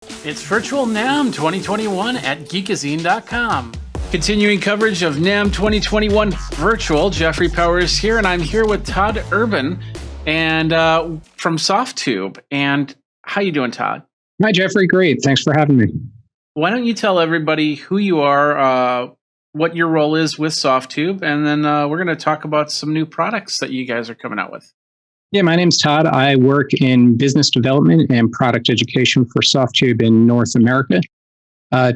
It's Virtual NAMM 2021 at Geekazine.com. Continuing coverage of NAMM 2021 Virtual, Jeffrey Powers here, and I'm here with Todd Urban and from Softube. And how you doing, Todd? Hi, Jeffrey. Great. Thanks for having me. Why don't you tell everybody who you are, what your role is with Softube, and then we're going to talk about some new products that you guys are coming out with. Yeah, my name's Todd. I work in business development and product education for Softube in North America.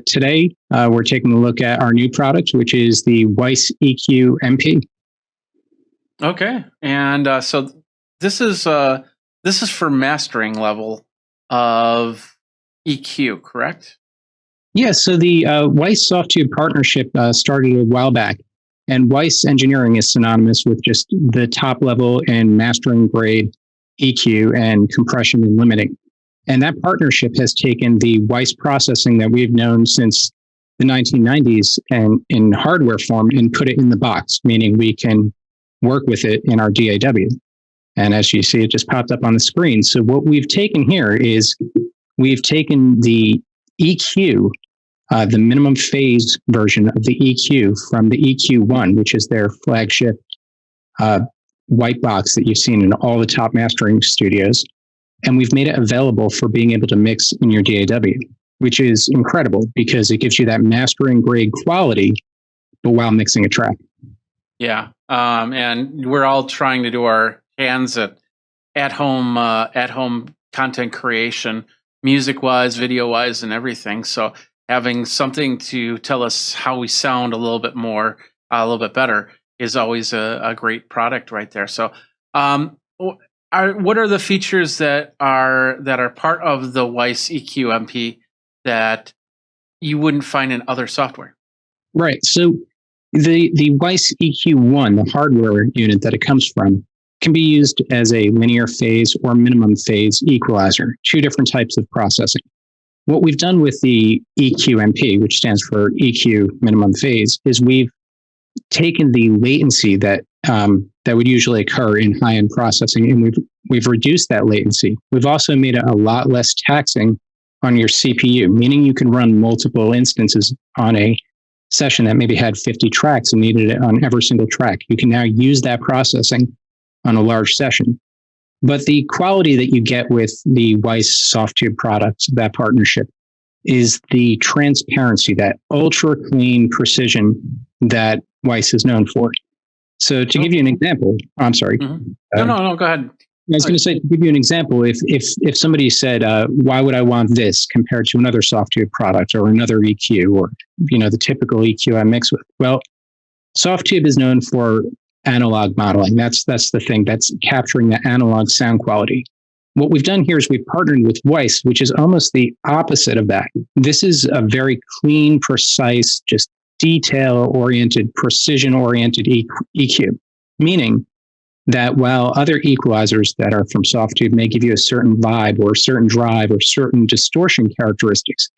Today, we're taking a look at our new product, which is the Weiss EQ MP. Okay, and so this is for mastering level of EQ, correct? Yeah, so the Weiss Softube partnership started a while back, and Weiss engineering is synonymous with just the top level and mastering grade EQ and compression and limiting. And that partnership has taken the Weiss processing that we've known since the 1990s and in hardware form and put it in the box, meaning we can work with it in our DAW. And as you see, it just popped up on the screen. So what we've taken here is we've taken the EQ, the minimum phase version of the EQ from the EQ1, which is their flagship white box that you've seen in all the top mastering studios. And we've made it available for being able to mix in your DAW, which is incredible because it gives you that mastering grade quality, but while mixing a track. Yeah. And we're all trying to do our hands at home content creation, music wise, video wise, and everything. So having something to tell us how we sound a little bit more, a little bit better, is always a great product right there. So, what are the features that are part of the Weiss EQ MP that you wouldn't find in other software? Right. So the Weiss EQ1, the hardware unit that it comes from, can be used as a linear phase or minimum phase equalizer, two different types of processing. What we've done with the EQ MP, which stands for EQ minimum phase, is we've taken the latency that would usually occur in high-end processing, and we've reduced that latency. We've also made it a lot less taxing on your CPU, meaning you can run multiple instances on a session that maybe had 50 tracks and needed it on every single track. You can now use that processing on a large session. But the quality that you get with the Weiss Softube products, that partnership, is the transparency, that ultra clean precision that Weiss is known for. So to give you an example, I'm sorry. Mm-hmm. No, go ahead. I was going to say, to give you an example, if somebody said, why would I want this compared to another Softube product or another EQ or, the typical EQ I mix with? Well, Softube is known for analog modeling. That's the thing. That's capturing the analog sound quality. What we've done here is we've partnered with Weiss, which is almost the opposite of that. This is a very clean, precise, just detail-oriented, precision-oriented EQ, meaning that while other equalizers that are from Softube may give you a certain vibe or a certain drive or certain distortion characteristics,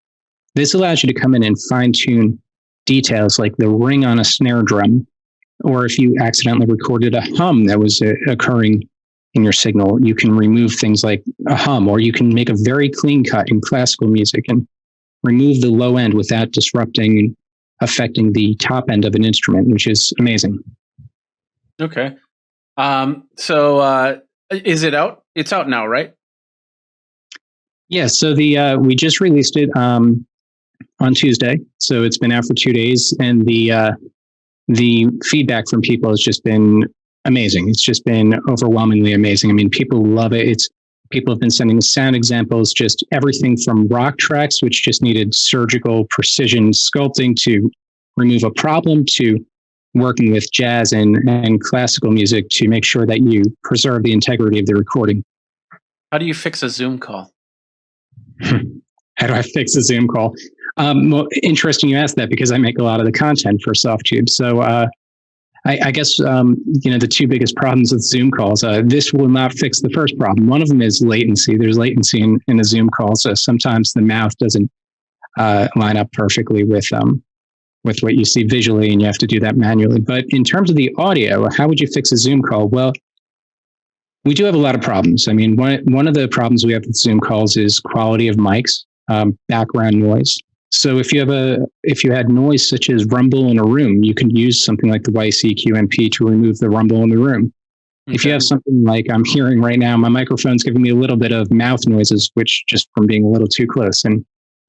this allows you to come in and fine-tune details like the ring on a snare drum, or if you accidentally recorded a hum that was occurring in your signal, you can remove things like a hum, or you can make a very clean cut in classical music and remove the low end without disrupting and affecting the top end of an instrument, which is amazing. Okay. So is it out? It's out now, right? Yeah. So we just released it on Tuesday. So it's been out for 2 days, and the feedback from people has just been amazing. It's just been overwhelmingly amazing. I mean, people love it. People have been sending sound examples, just everything from rock tracks, which just needed surgical precision sculpting to remove a problem, to working with jazz and classical music to make sure that you preserve the integrity of the recording. How do you fix a Zoom call? How do I fix a Zoom call? Well, interesting you asked that because I make a lot of the content for Softube. So I guess, the two biggest problems with Zoom calls, this will not fix the first problem. One of them is latency. There's latency in a Zoom call. So sometimes the mouth doesn't line up perfectly with what you see visually, and you have to do that manually. But in terms of the audio, how would you fix a Zoom call? Well, we do have a lot of problems. I mean, one of the problems we have with Zoom calls is quality of mics. background noise. So if you had noise such as rumble in a room, you can use something like the Weiss EQ MP to remove the rumble in the room. Okay. If you have something like I'm hearing right now, my microphone's giving me a little bit of mouth noises, which just from being a little too close, and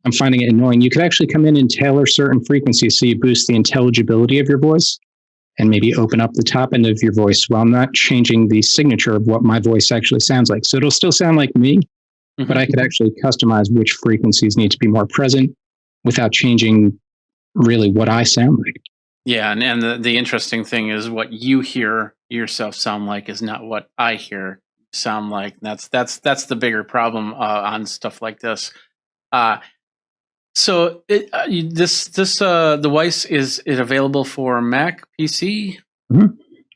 I'm finding it annoying. You could actually come in and tailor certain frequencies so you boost the intelligibility of your voice and maybe open up the top end of your voice while not changing the signature of what my voice actually sounds like. So it'll still sound like me, but I could actually customize which frequencies need to be more present without changing really what I sound like. Yeah, and the interesting thing is what you hear yourself sound like is not what I hear sound like. That's the bigger problem on stuff like this. So the Weiss, is it available for Mac PC? Mm-hmm.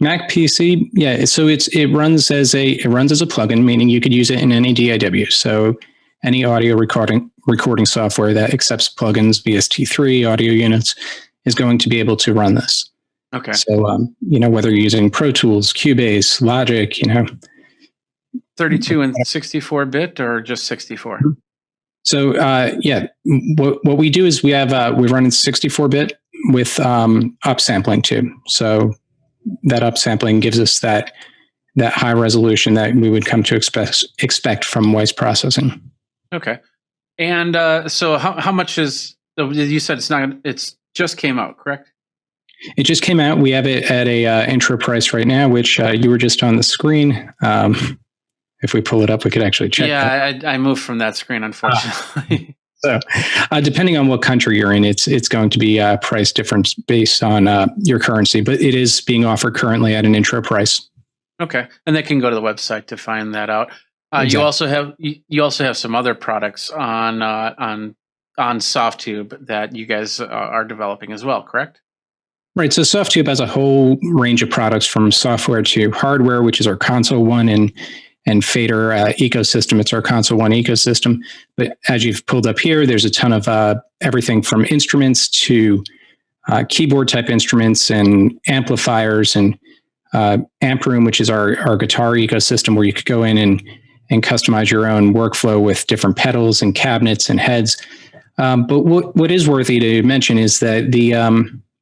Mac PC, yeah. So it runs as a plugin, meaning you could use it in any DAW. So any audio recording software that accepts plugins, VST3, audio units, is going to be able to run this. Okay. So whether you're using Pro Tools, Cubase, Logic, 32 and 64 bit or just 64. Mm-hmm. So what we do is we run in 64-bit with upsampling too. So that upsampling gives us that high resolution that we would come to expect from Weiss processing. Okay. And so how much is, you said it's just came out, correct? It just came out. We have it at a intro price right now, which you were just on the screen. If we pull it up, we could actually check. Yeah, I moved from that screen, unfortunately. So depending on what country you're in, it's going to be a price difference based on your currency, but it is being offered currently at an intro price. Okay, and they can go to the website to find that out. Exactly. You also have some other products on Softube that you guys are developing as well, correct? Right. So Softube has a whole range of products from software to hardware, which is our Console One and Fader ecosystem. It's our Console One ecosystem. But as you've pulled up here, there's a ton of everything from instruments to keyboard type instruments and amplifiers and Amp Room, which is our guitar ecosystem, where you could go in and customize your own workflow with different pedals and cabinets and heads. But what is worthy to mention is that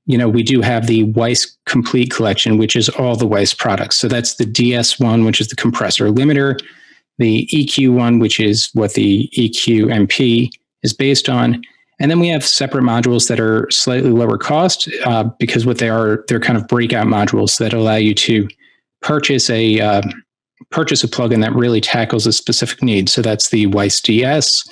we do have the Weiss Complete Collection, which is all the Weiss products. So that's the DS1, which is the compressor limiter, the EQ1, which is what the EQ MP is based on. And then we have separate modules that are slightly lower cost because what they are, they're kind of breakout modules that allow you to purchase a plugin that really tackles a specific need. So that's the Weiss DS,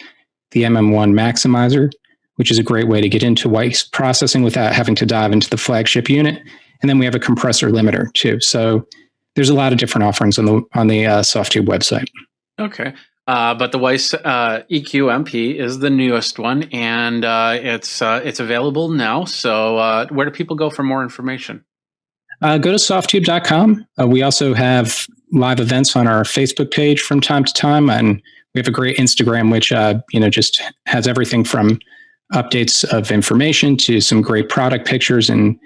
the MM1 Maximizer, which is a great way to get into Weiss processing without having to dive into the flagship unit. And then we have a compressor limiter too. So there's a lot of different offerings on the Softube website. Okay. But the Weiss EQ MP is the newest one, and it's available now. So where do people go for more information? Go to softube.com. We also have live events on our Facebook page from time to time, and we have a great Instagram, which just has everything from updates of information to some great product pictures and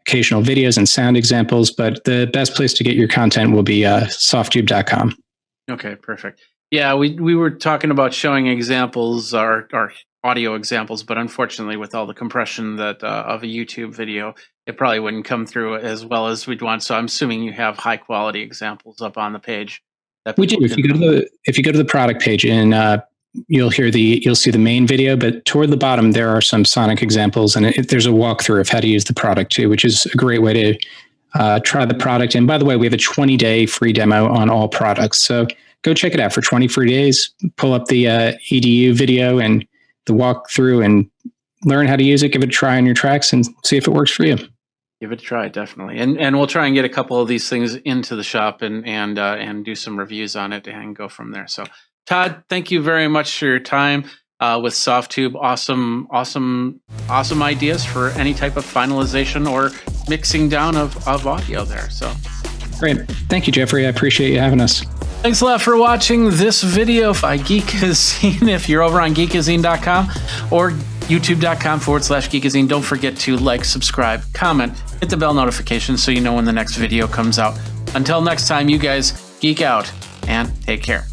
occasional videos and sound examples. But the best place to get your content will be softube.com. Okay, perfect. Yeah, we were talking about showing examples, our audio examples, but unfortunately with all the compression that of a YouTube video, it probably wouldn't come through as well as we'd want. So I'm assuming you have high quality examples up on the page. We do. If you go to the product page, and you'll see the main video, but toward the bottom there are some sonic examples, and there's a walkthrough of how to use the product too, which is a great way to try the product. And by the way, we have a 20-day free demo on all products, so go check it out for 20 free days. Pull up the EDU video and the walkthrough and learn how to use it. Give it a try on your tracks and see if it works for you. Give it a try, definitely. And we'll try and get a couple of these things into the shop and do some reviews on it and go from there. So Todd, thank you very much for your time with Softube. Awesome ideas for any type of finalization or mixing down of audio there. So great. Thank you, Jeffrey. I appreciate you having us. Thanks a lot for watching this video by Geekazine. If you're over on geekazine.com or youtube.com/Geekazine, don't forget to like, subscribe, comment, hit the bell notification so you know when the next video comes out. Until next time, you guys geek out and take care.